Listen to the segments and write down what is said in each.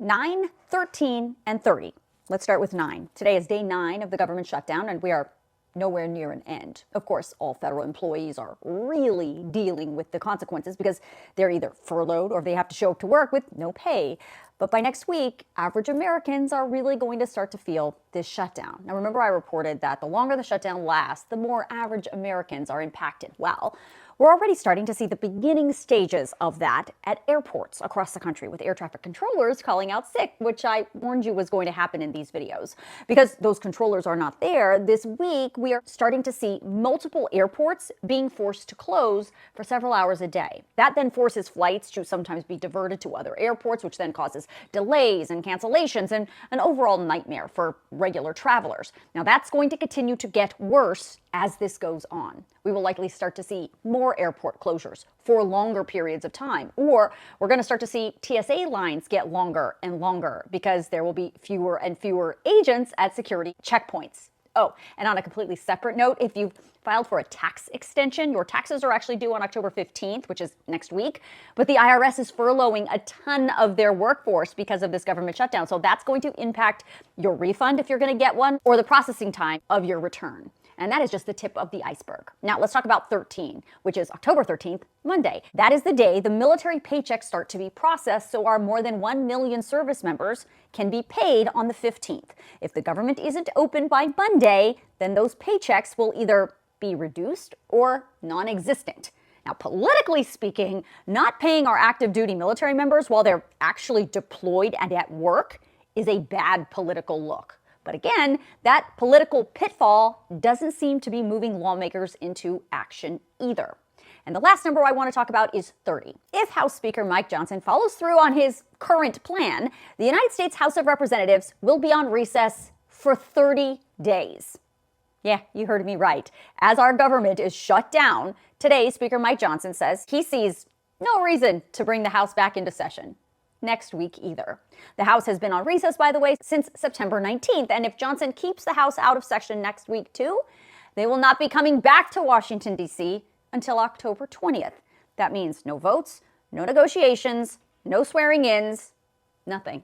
9, 13, and 30. Let's start with 9. Today is day 9 of the government shutdown, and we are nowhere near an end. Of course, all federal employees are really dealing with the consequences because they're either furloughed or they have to show up to work with no pay. But by next week, average Americans are really going to start to feel this shutdown. Now, remember I reported that the longer the shutdown lasts, the more average Americans are impacted. Well, we're already starting to see the beginning stages of that at airports across the country, with air traffic controllers calling out sick, which I warned you was going to happen in these videos. Because those controllers are not there, this week we are starting to see multiple airports being forced to close for several hours a day. That then forces flights to sometimes be diverted to other airports, which then causes delays and cancellations and an overall nightmare for regular travelers. Now, that's going to continue to get worse as this goes on. We will likely start to see more airport closures for longer periods of time, or we're going to start to see TSA lines get longer and longer because there will be fewer and fewer agents at security checkpoints. Oh, and on a completely separate note, if you've filed for a tax extension, your taxes are actually due on October 15th, which is next week, but the IRS is furloughing a ton of their workforce because of this government shutdown. So that's going to impact your refund if you're going to get one, or the processing time of your return. And that is just the tip of the iceberg. Now let's talk about 13, which is October 13th, Monday. That is the day the military paychecks start to be processed, so our more than 1 million service members can be paid on the 15th. If the government isn't open by Monday, then those paychecks will either be reduced or non-existent. Now, politically speaking, not paying our active duty military members while they're actually deployed and at work is a bad political look. But again, that political pitfall doesn't seem to be moving lawmakers into action either. And the last number I want to talk about is 30. If House Speaker Mike Johnson follows through on his current plan, the United States House of Representatives will be on recess for 30 days. Yeah, you heard me right. As our government is shut down, today Speaker Mike Johnson says he sees no reason to bring the House back into session next week either. The House has been on recess, by the way, since September 19th, and if Johnson keeps the House out of session next week too, they will not be coming back to Washington, D.C. until October 20th. That means no votes, no negotiations, no swearing-ins, nothing.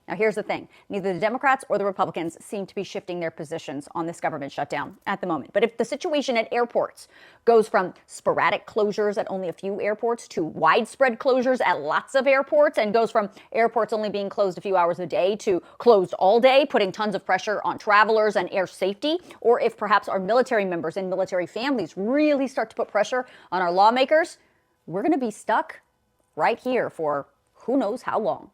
Now, here's the thing. Neither the Democrats or the Republicans seem to be shifting their positions on this government shutdown at the moment. But if the situation at airports goes from sporadic closures at only a few airports to widespread closures at lots of airports, and goes from airports only being closed a few hours a day to closed all day, putting tons of pressure on travelers and air safety, or if perhaps our military members and military families really start to put pressure on our lawmakers, we're going to be stuck right here for who knows how long.